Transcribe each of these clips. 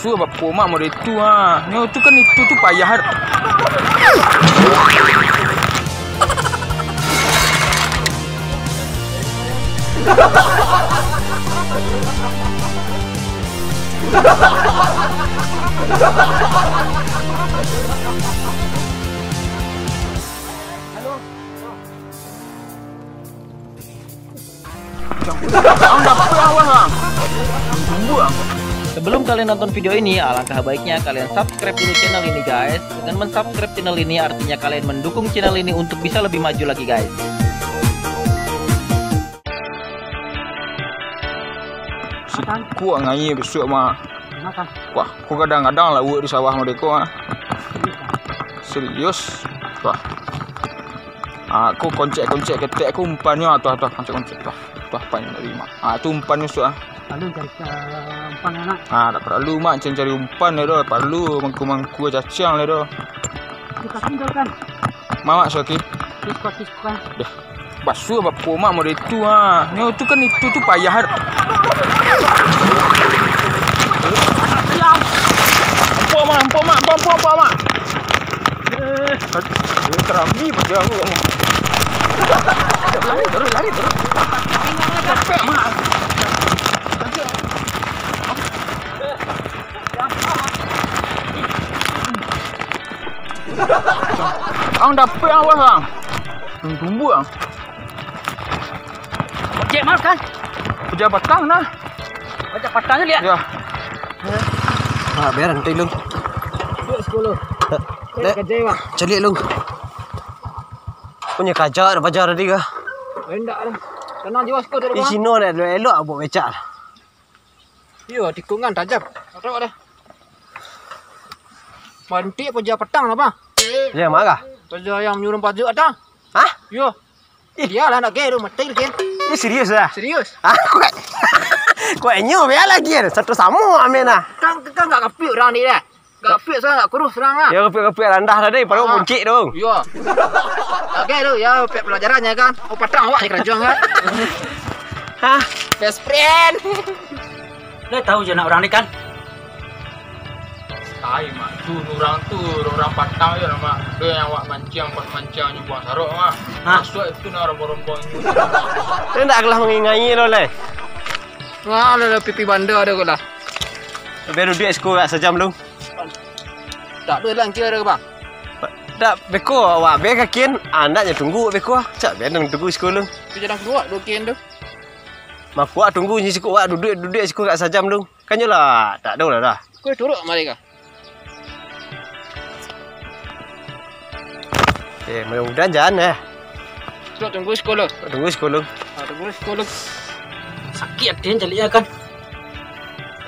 Basuh apa mak mau itu ah. Ni tu kan itu tu payah. Sebelum kalian nonton video ini, alangkah baiknya kalian subscribe dulu channel ini guys. Dengan mensubscribe channel ini artinya kalian mendukung channel ini untuk bisa lebih maju lagi guys. Ku ngai besok mah. Wah, ku kadang-kadang lah di sawah mereka ah. Serius. Wah. Aku koncek-koncek ketek aku umpannya atau koncek-koncek tuh. Tuh panjang dari mak. Tu umpannya sudah. Lalu cari umpan anak. Tak perlu mak cari umpan le doh, perlu mangku cacang le doh. Kita tinggalkan. Mama Soki. Diskon. Deh. Basuh apa mak mau itu ah. Ni tu kan itu tu payah. Empok mak. Terambi pada aku. Lari terus. Capek mak. Ang dapat apa bang? Tunggu bang. Cek mas kan? Kerja petang nah. Baca patangnya lihat. Ya. Biar nanti lu. Sekolah. Kerja bang. Cari lu. Punya kajar bajar tadi kah? Enggak lah. Tenang jiwa sekolah tu Di sini ada elok abuk becak. Yo, tikungan tajam. Tahu dah. Bantik kerja petang lah bang. Dia marah. Kerja yang menyuruh baju ada. Hah? Yo. Iyalah nak ke rumah mati kan. Ini serius dah? Serius. Ah, kau enyo biar lagi satu sama amena. Kan enggak kapik orang ni dah. Enggak kapik saya enggak kurus serang ah. Ya kapik rendah tadi, baru buncit dong. Yo. Okey tu ya pelajarannya kan. Oh patang awak ni kerja kan. Hah? Best friend. Dah tahu je nak orang ni kan? Tai mak tu orang patang je nama. Dia yang awak mancang buang saruk mah. Masuk itu nak rombong-rombong ni. Dia tak kelah mengingai lo le. Wah, ada pipi bandar ada kau lah. Biar duduk sekolah sejam lu. Tak ada lah kira ada bang. Tak beko awak biar kakin anaknya tunggu beko. Cak biar nang tunggu sekolah lu. Tu jangan keluar 2 kin tu. Mak kuat tunggu ni sekolah duduk sekolah sejam lu. Kan lah tak ada lah dah. Kau turut mari kah? Mudah-mudahan jangan Tunggu sekolah. Tunggu sekolah. Tunggu sekolah. Sakit hati jalinya kan?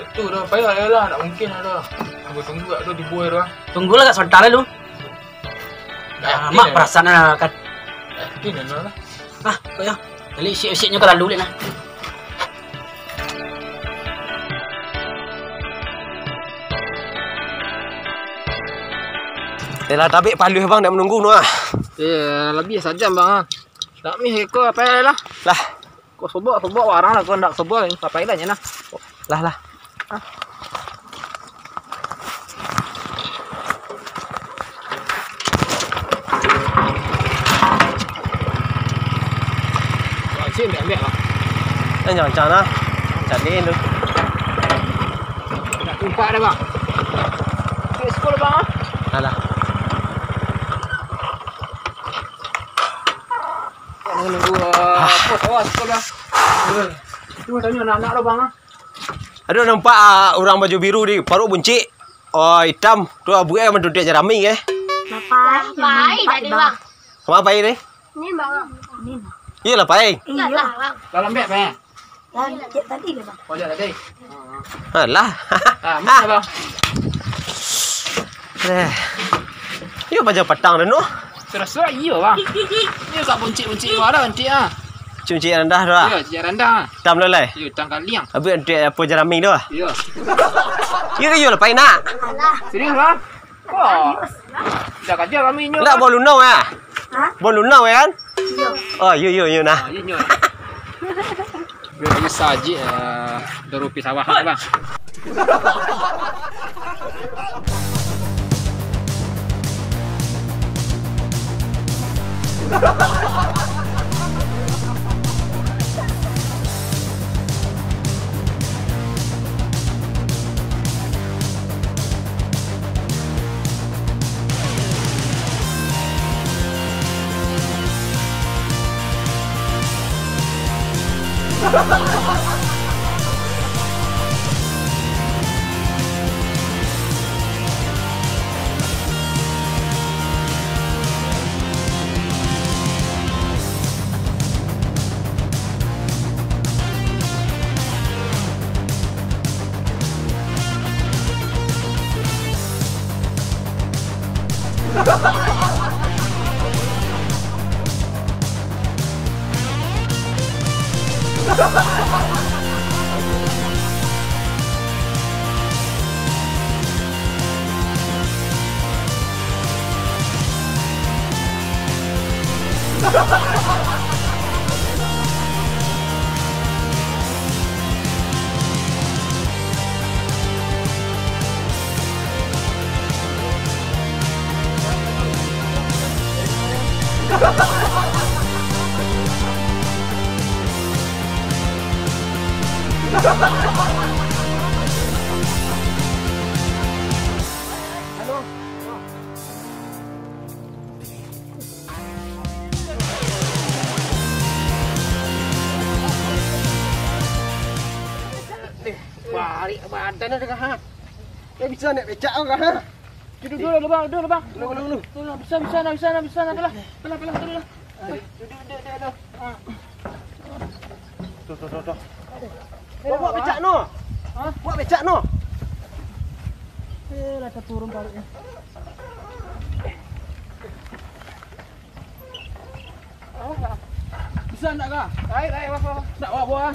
Itu dah payah lah, tak mungkin dah. Tunggu kat tu dibuai dah. Tunggulah kat sebentar lu. Mak perasaan kan? Yakin lah. Kau ya. Jadi isi-isinya kalau lalu lah. Yalah tapi palu bang nak menunggu nu ah. Lebih sajam bang. Tak mih kau apa lah. Lah, Kau sebab warang lah kau nak sebab apa ilahnya nah. lah. Sini ambil lah. Jangan lah. Cari lu. Nak tumpak dah bang. Ke sekolah bang ah. Alah. Nunggu apa tahu sekolah. Cuma tanya anak-anak dah bang ah. Ada nampak orang baju biru di paruk buncit. Oh, hitam. Tu abu duduk je ramai ke? Lapai tadi bang. Apa pai ni? Ni bang. Ni. Iyalah pai. Iyalah bang. Dalam beg bang. Tadi ke bang? Oh, tadi. Alah. Mana bang? Yo baca petang dah no. Terasa iya bang. Ni kat buncit-buncit kau ada buncit ah. Cuma-cuma rendah tu ah. Ya, cik rendah. Hitam le. Ya, tang kaliang. Habis ada apa jerami tu ah. Ya. Ya ke yo lah pai nak. Serius bang? Wah. Dah kerja kami nyo. Nak boleh lunau ah. Ha? Boleh lunau kan? Oh, yo nah. Ya nyo. Biar saja dah rupi sawah bang. Balik bantai dah dengan ha. Dia bisa nak becak ke ha? Duduk bang, duduk bang. Dulu. Bisa lah. Pelan. Duduk. Ha. Tuh. Buat becak no. Ha? Buat becak no. Lah turun baliknya. Bisa nak ke? Baik, apa? Nak bawa.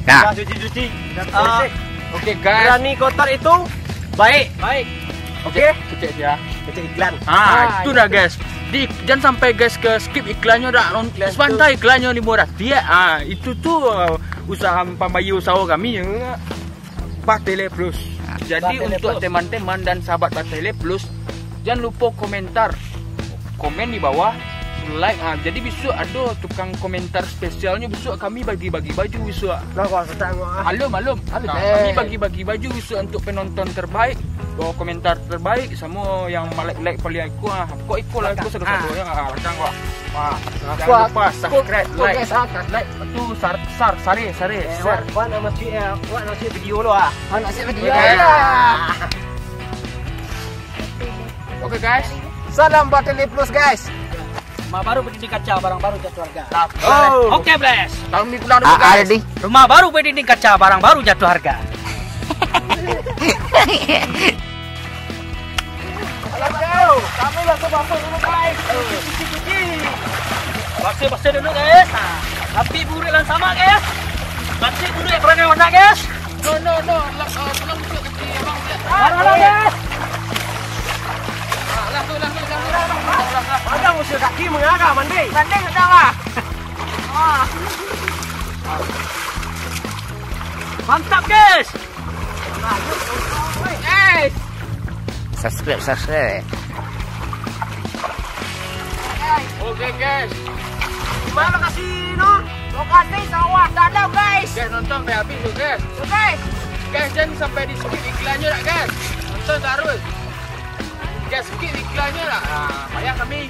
Nah, Cuci. oke guys. Berani kotor itu baik. Oke, cek ya. Kecil iklan. Itu dah guys. Jangan sampai guys ke skip iklannya dah. Sepantai iklannya ni murah. Dia itu tuh usaha pembayu usaha kami Bahtele Plus. Jadi untuk teman-teman dan sahabat Bahtele Plus, jangan lupa komen di bawah, like. Jadi besok ada tukang komentar spesialnya. Besok kami bagi-bagi baju besok. Malum. Kami bagi-bagi baju besok untuk penonton terbaik. Bawa komentar terbaik sama yang like paling aku. Kok ikut lah aku satu-satu ya. Lakang kok. Jangan lupa subscribe, like. Itu sare. Wan nak video lo ah. Nak siap video. Oke guys. Salam Bahtele Plus guys. Rumah baru berdinding kaca, barang baru jatuh harga. Oke, Bless. Tahun ni pulang dulu guys. Rumah baru berdinding kaca, barang baru jatuh harga. Kami lah sebab dulu guys. Bersih dulu guys. Tapi buruk dan sama guys. Bersih dulu yang perangai warna guys. No. Pulang besok nanti abang lihat. Warna guys. Lah. Ada musuh kaki mengarah mandi. Mandi sudah lah. Mantap guys. Subscribe. Oke guys. Mana kasih no? Lokasi sawah dadau guys. Guys nonton sampai habis tu guys. Oke. Guys jangan sampai di skip iklannya lah guys. Nonton terus. Guys skip iklannya lah. Payah kami.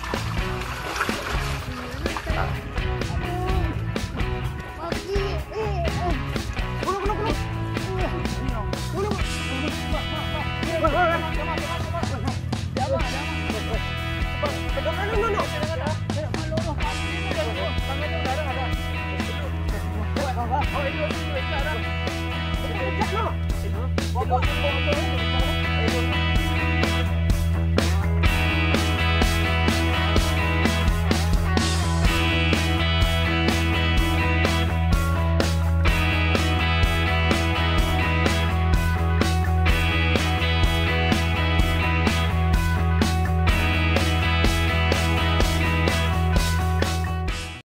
Belum.